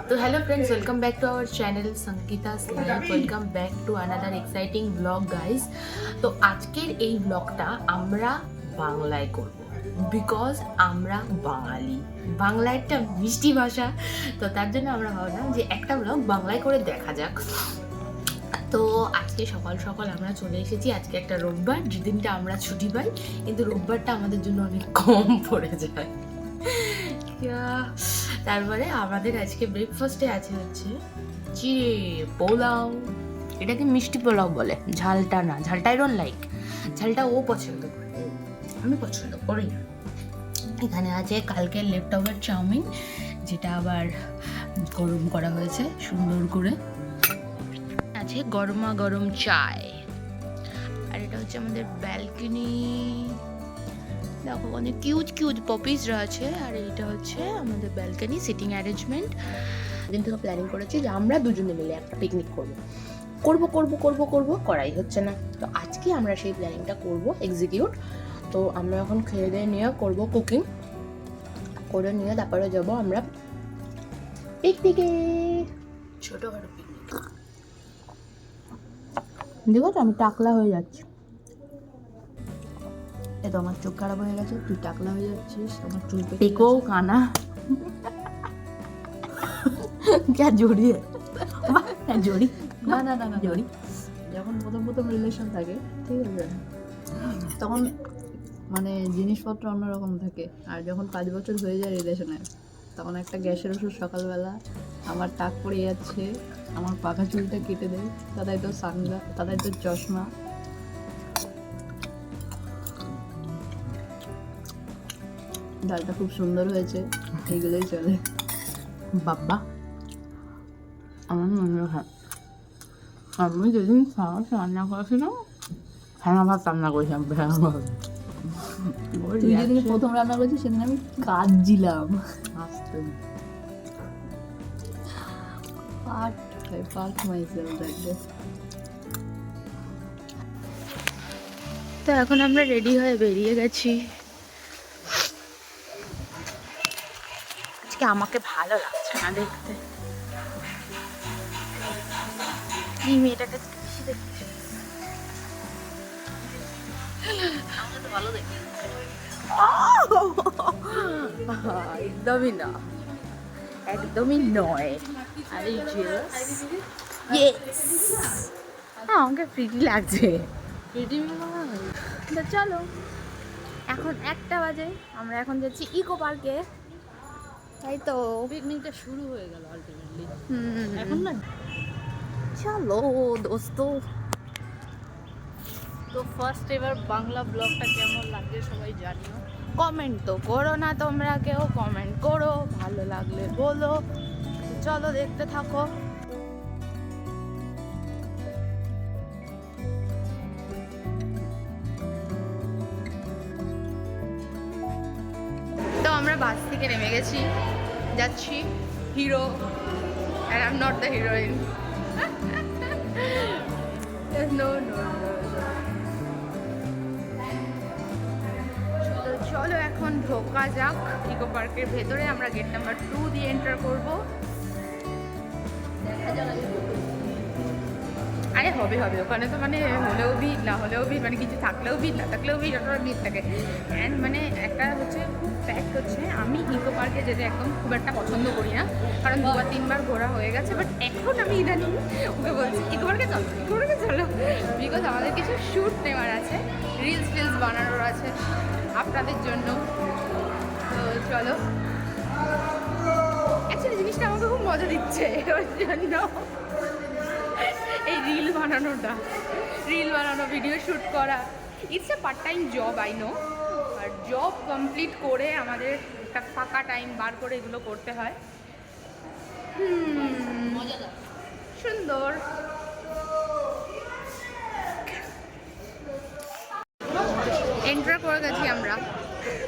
তো hello friends, welcome back to our channel Sangeeta's life. Welcome back to another exciting blog guys. তো আজকের এই ব্লগটা আমরা বাংলায় করব, বিকজ আমরা বাঙালি। বাংলা একটা মিষ্টি ভাষা, তো তার জন্য আমরা ভাবলাম যে একটা ব্লগ বাংলায় করে দেখা যাক। তো আজকে সকাল সকাল আমরা চলে এসেছি। আজকে একটা রোববার, যেদিনটা আমরা ছুটি পাই, কিন্তু রোববারটা আমাদের জন্য অনেক কম পড়ে যায়। তারপরে আমাদের আজকে ব্রেকফাস্টে আছে হচ্ছে চিড়ে পোলাও। এটাকে মিষ্টি পোলাও বলে, ঝালটা না। ঝালটা আই ডোন্ট লাইক, ঝালটা ও পছন্দ করে, আমি পছন্দ করি না। এখানে আছে কালকের লেফট ওভার চাউমিন, যেটা আবার গরম করা হয়েছে সুন্দর করে। আছে গরমা গরম চায়। আর এটা হচ্ছে আমাদের ব্যালকনি, দেখো অনেক কিউট কিউট পপিসরা আছে। আর এইটা হচ্ছে আমাদের ব্যালকনি সিটিং অ্যারেঞ্জমেন্ট। দিন থেকে প্ল্যানিং করেছি যে আমরা দুজনে মিলে একটা পিকনিক করব, করাই হচ্ছে না। তো আজকে আমরা সেই প্ল্যানিংটা করব, এক্সিকিউট। তো আমরা এখন খেয়ে দিয়ে নিয়ে করব কুকিং করে নিয়ে তারপরে যাব আমরা পিকনিকে, ছোটখাটো পিকনিক। দেখো তো আমি টাকলা হয়ে যাচ্ছি। এ তো আমার চোখ খারাপ হয়ে গেছে, তুই টাকলা হয়ে যাচ্ছিস, আমার চুল পেকো কানা क्या जोड़ी है जोड़ी না না না না জড়ি। যখন প্রথম রিলেশন থাকে, ঠিক আছে, তখন মানে জিনিসপত্র অন্যরকম থাকে। আর যখন 5 বছর হয়ে যায় রিলেশনে, তখন একটা গ্যাসের ওষুধ সকালবেলা আমার টাক পড়ে যাচ্ছে, আমার পাকা চুলটা কেটে দেয়, তাদের তো তাদের তো চশমা। ডালটা খুব সুন্দর হয়েছে, এইগুলোই চলে। বাবা আমার মনে হয় আমি যেদিন সাহস রান্না করেছিলাম, ফেনা ভাত রান্না করেছিলাম। ফেনা ভাত তুই যেদিন প্রথম রান্না করেছিস সেদিন আমি কাঁদছিলাম। আসতে পার্ট মাইসেলফ দ্যাট ডে। তো এখন আমরা রেডি হয়ে বেরিয়ে গেছি। আজকে আমাকে ভালো লাগছে না দেখতে, এই মেয়েটাকে বেশি দেখতে ভালো দেখি। একদমই না, একদমই নয়। আরে ইয়েস, আমাকে ফ্রিটি লাগছে। তো চলো, এখন 1টা বাজে, আমরা এখন যাচ্ছি ইকো পার্কে, তাই তো। পিকনিকটা শুরু হয়ে গেল আলটিমেটলি। এখন না, চলো দোস্ত। তো ফার্স্ট এবার বাংলা ব্লগটা কেমন লাগছে সবাই জানিও। কমেন্ট তো করো না তোমরা কেউ, কমেন্ট করো, ভালো লাগলে বলো। চলো দেখতে থাকো। তো আমরা বাস থেকে নেমে গেছি, যাচ্ছি hero, and I'm not the heroine. No. তো চলো এখন ঢোকা যাক ইকো পার্কের ভেতরে। আমরা গেট নাম্বার 2 দিয়ে এন্টার করব। আরে হবে, ওখানে তো মানে হলেও ভিড়, না হলেও ভিড়, মানে কিছু থাকলেও ভিড়, না থাকলেও ভিড়, ওটা ভিড় থাকে। অ্যান্ড মানে একটা হচ্ছে খুব ফ্যাক্ট হচ্ছে, আমি ইকো পার্কে যেতে একদম খুব একটা পছন্দ করি না, কারণ 2-3বার ঘোরা হয়ে গেছে। বাট এখন আমি ইদানিং ওকে বলছি ইকো পার্কে চলো, বিকজ আমাদের কিছু শ্যুট নেওয়ার আছে, রিলস বানানোর আছে আপনাদের জন্য। তো চলো, অ্যাকচুয়ালি জিনিসটা আমাকে খুব মজা দিচ্ছে ওর জন্য, এই রিল বানানো, ভিডিও শ্যুট করা। It's a part time job, I know. আর জব কমপ্লিট করে আমাদের একটা ফাঁকা টাইম বার করে এগুলো করতে হয়। সুন্দর। এন্টার করে গেছি আমরা,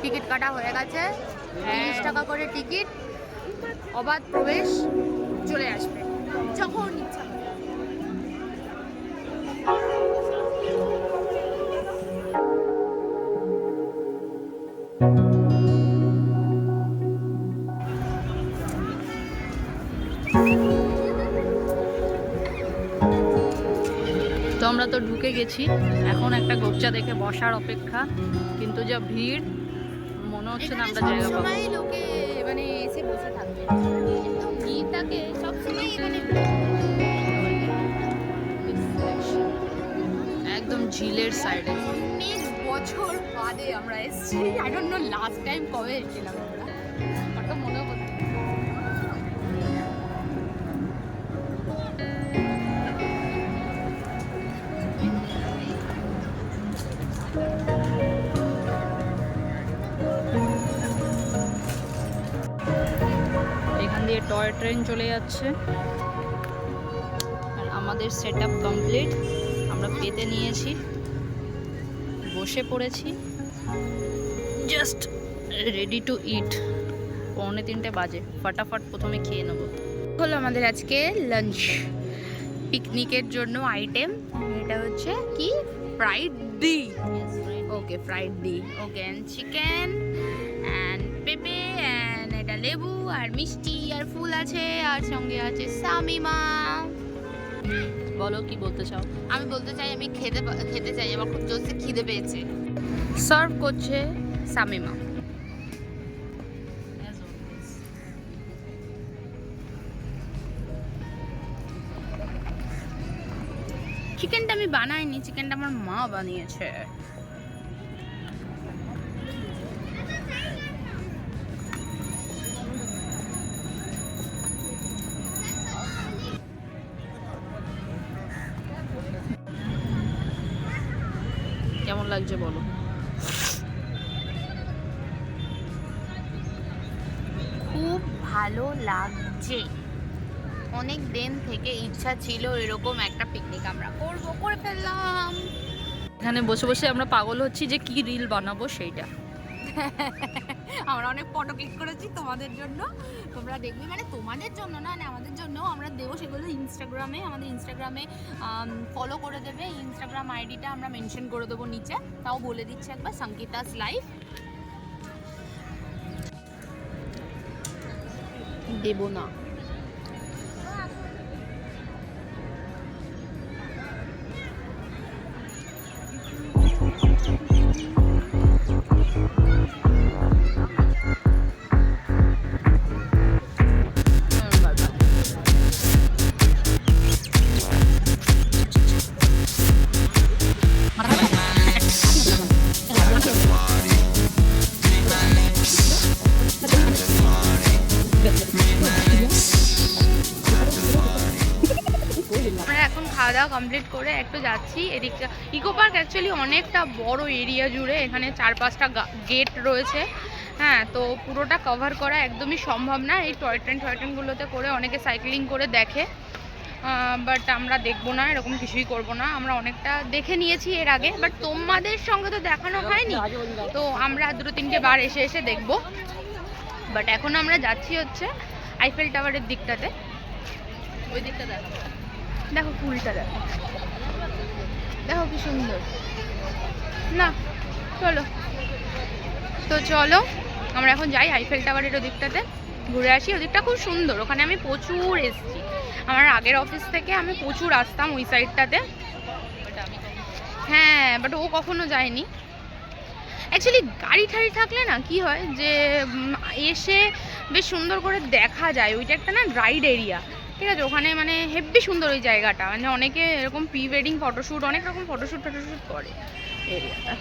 টিকিট কাটা হয়ে গেছে, 30 টাকা করে টিকিট, অবাধ প্রবেশ, চলে আসবে যখন ইচ্ছা। তো আমরা তো ঢুকে গেছি, এখন একটা গোচ্চা দেখে বসার অপেক্ষা, কিন্তু যা ভিড় মনে হচ্ছে না আমরা জায়গা পাবো। সবসময় লোকে মানে এসে বসে থাকবে, কিন্তু ভিড় থাকে সবসময় এখানে। একদম ঝিলের সাইডে। অনেক বছর বাদে আমরা এসেছি, I don't know last time কবে এসেছিলাম আমরা, আমার তো মনে পড়ছে। এখান দিয়ে টয় ট্রেন চলে যাচ্ছে, আর আমাদের সেট আপ কমপ্লিট। আমরা পেতে নিয়েছি, বসে পড়েছি, জাস্ট রেডি টু ইট। 2:45 বাজে, ফাটাফাট প্রথমে খেয়ে নেবো। হলো আমাদের আজকে লাঞ্চ পিকনিকের জন্য আইটেম। এটা হচ্ছে কি, ফ্রাইড ডি। ওকে, ফ্রাইড ডি। ওকে, এন্ড চিকেন এন্ড পেঁপে এন্ড এটা লেবু আর মিষ্টি আর ফুল আছে, আর সঙ্গে আছে শামিমা। বলো কি বলতে চাও? আমি বলতে চাই আমি খেতে চাই, আমার খুব জোরসে খিদে পেয়েছে। সার্ভ করছে শামিমা। চিকেনটা আমি বানাইনি, চিকেনটা আমার মা বানিয়েছে। কেমন লাগছে বলো? খুব ভালো লাগছে। অনেক দিন থেকে ইচ্ছা ছিল এরকম একটা পিকনিক আমরা করে ফেললাম। এখানে বসে বসে আমরা পাগল হচ্ছি যে কি রিল বানাবো সেইটা। আমরা অনেক ফটো ক্লিক করেছি তোমাদের জন্য, তোমরা দেখবে, মানে তোমাদের জন্য না, মানে আমাদের জন্য আমরা দেবো সেগুলো ইনস্টাগ্রামে। আমাদের ইনস্টাগ্রামে ফলো করে দেবে, ইনস্টাগ্রাম আইডিটা আমরা মেনশন করে দেবো নিচে। তাও বলে দিচ্ছি একবার, সংকিতাস লাইফ দেবো না। আমরা এখন খাওয়া দাওয়া কমপ্লিট করে একটু যাচ্ছি এদিকটা। ইকো পার্ক অ্যাকচুয়ালি অনেকটা বড় এরিয়া জুড়ে, এখানে 4-5টা গেট রয়েছে। হ্যাঁ, তো পুরোটা কভার করা একদমই সম্ভব না। এই টয় ট্রেনগুলোতে করে অনেকে সাইক্লিং করে দেখে, বাট আমরা দেখবো না, এরকম কিছুই করব না। আমরা অনেকটা দেখে নিয়েছি এর আগে, বাট তোমাদের সঙ্গে তো দেখানো হয়নি, তো আমরা 2-3টে বার এসে এসে দেখবো। বাট এখন আমরা যাচ্ছি হচ্ছে আইফেল টাওয়ারের দিকটাতে। ওই দিকটা দেখো, দেখো ফুলটা দেখো, দেখো কি সুন্দর না। চলো তো, চলো আমরা এখন যাই আইফেল টাওয়ারের ওদিকটাতে, ঘুরে আসি। ওদিকটা খুব সুন্দর, ওখানে আমি প্রচুর এসেছি। আমার আগের অফিস থেকে আমি প্রচুর আসতাম ওই সাইডটাতে। হ্যাঁ, বাট ও কখনো যায়নি। অ্যাকচুয়ালি গাড়ি ঠাড়ি থাকলে না কি হয় যে এসে বেশ সুন্দর করে দেখা যায়। ওইটা একটা না রাইড এরিয়া, ঠিক আছে? ওখানে মানে হেব্বি সুন্দর ওই জায়গাটা, মানে অনেকে এরকম প্রি ওয়েডিং ফটোশ্যুট, অনেক রকম ফটোশ্যুট করে এরিয়াটা।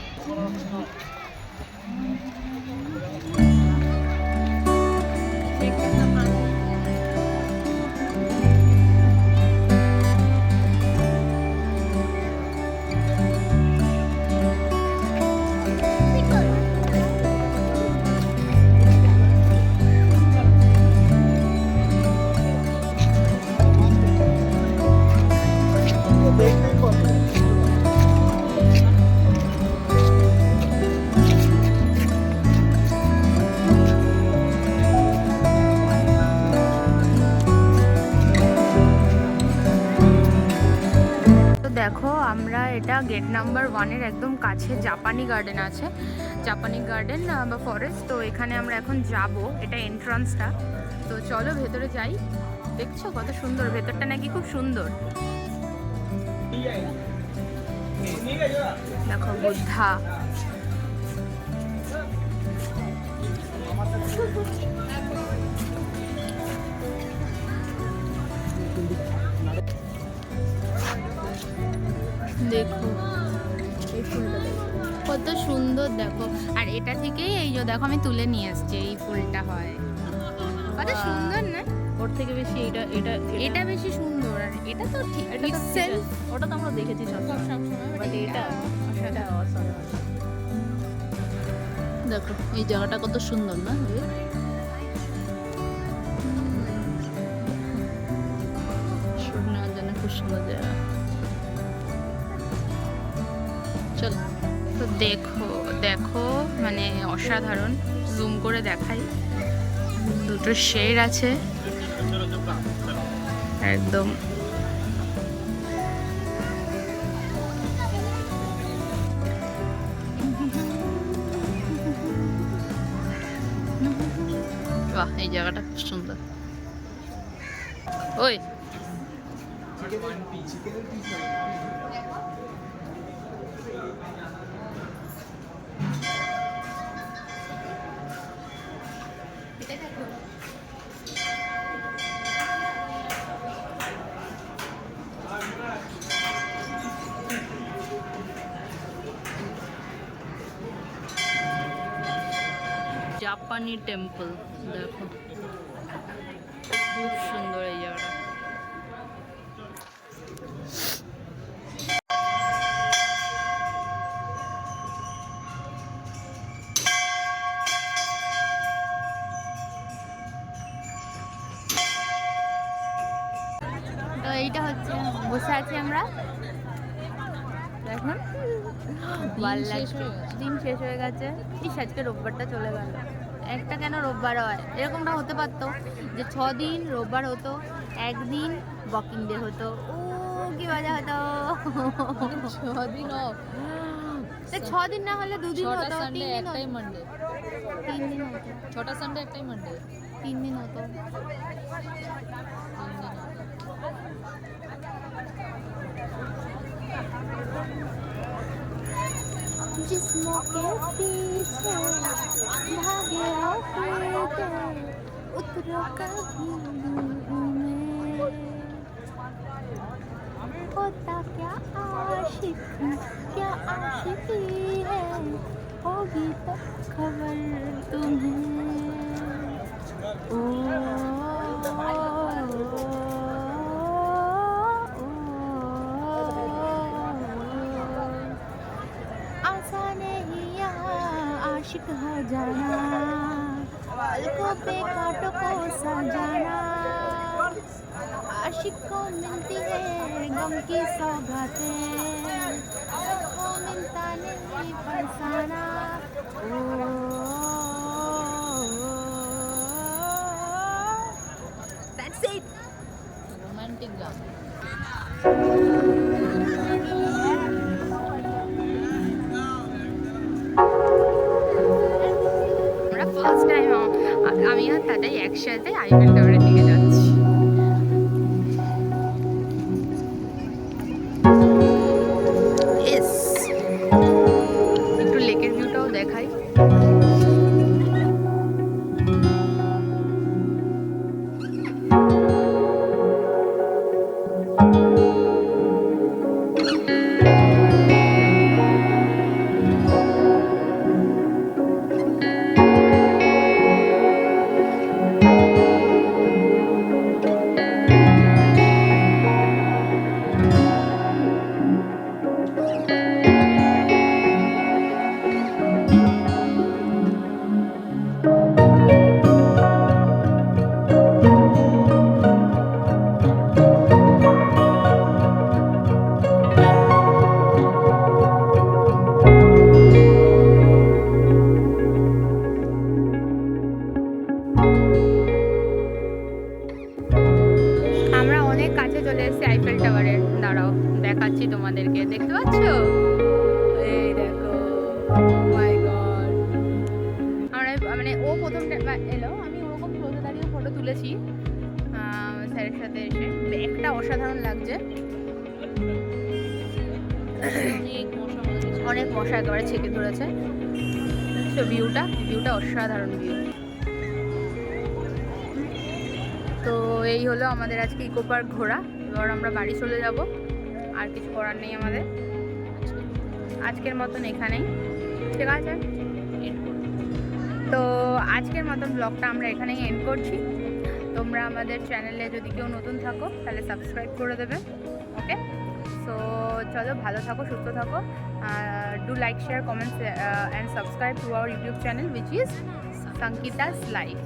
দেখো, আমরা এটা গেট নাম্বার 1-এর একদম কাছে জাপানি গার্ডেন আছে, জাপানি গার্ডেন বা ফরেস্ট। তো এখানে আমরা এখন যাব, এটা এন্ট্রান্সটা। তো চলো ভেতরে যাই। দেখছো কত সুন্দর, ভেতরটা নাকি খুব সুন্দর। দেখো বুদ্ধা, দেখো এই ফুলটা দেখো কত সুন্দর। দেখো আর এটা থেকেই এই যে দেখো আমি তুলে নিয়ে আসছি, এই ফুলটা হয় কত সুন্দর না? ওর থেকে বেশি এটা এটা এটা বেশি সুন্দর। আর এটা তো ঠিক এটা তো ঠিক আছে। ওটা তো আমরা দেখেছি সবসময়, বাট এটা অসাধারণ। দেখো এই জায়গাটা কত সুন্দর না? শুট নেওয়ার জন্য খুব সুন্দর জায়গা। চলো তো দেখো দেখো মানে অসাধারণ। জুম করে দেখাই, দুটো শেড আছে একদম। বাহ, এই জায়গাটা খুব সুন্দর। ওই জাপানি টেম্পল, দেখো খুব সুন্দর এই জায়গাটা। তো এইটা হচ্ছে বসে আছি আমরা এখন। ভালো লাগছে, দিন শেষ হয়ে গেছে। ইস আজকে রোববারটা চলে গেল। একটা কেন রোববার হয়, এরকমটা হতে পারতো যে 6 দিন রোববার হতো, একদিন ওয়ার্কিং ডে হতো। ও কি মজা হতো। 6 দিন অফ, 6 দিন না হলে 2 দিন হতো, 3 সানডে দিন একটাই হতো, মানডে, 3 দিন হতো, 6টা সানডে একটাই মানডে, 3 দিন হতো। 3 দিন। जिस्मों के पीछे भागे होते उतरो कभी में होता क्या आशिक, क्या आशिकी है, होगी तो खबर तुम्हें। ओ आसान नहीं यहाँ आशिक हो जाना, पलकों पे कांटों को सजाना। आशिक को मिलती है गम की सौगातें, सबको मिलता नहीं फरसाना। That's it. রোমান্টিক গান। আমরা ফার্স্ট টাইম আমি আর দাদাই একসাথে আইফেল টাওয়ারের দিকে যাচ্ছি। একটু লেকের ভিউটাও দেখাই। আমরা অনেক কাছে চলে এসেছি আইফেল টাওয়ারের। দাঁড়াও দেখাচ্ছি তোমাদেরকে, দেখতে পাচ্ছ? এই দেখো, মাই গড। আমরা মানে ও প্রথম এলো, আমি ওরকম ক্লোজে দাঁড়িয়ে ফটো তুলেছি। স্যারের সাথে এসে ব্যাগটা অসাধারণ লাগছে, অনেক মশা একেবারে ছেকে ধরেছে। তো ভিউটা অসাধারণ ভিউ। তো এই হলো আমাদের আজকে ইকো পার্ক ঘোরা। এবার আমরা বাড়ি চলে যাব, আর কিছু করার নেই আমাদের আজকের মতন এখানেই, ঠিক আছে। তো আজকের মতন ব্লগটা আমরা এখানেই এন্ড করছি। তোমরা আমাদের চ্যানেলে যদি কেউ নতুন থাকো তাহলে সাবস্ক্রাইব করে দেবে, ওকে। সো চলো, ভালো থাকো, সুস্থ থাকো। Do like, share, comments and subscribe to our YouTube channel, which is Sankita's Life.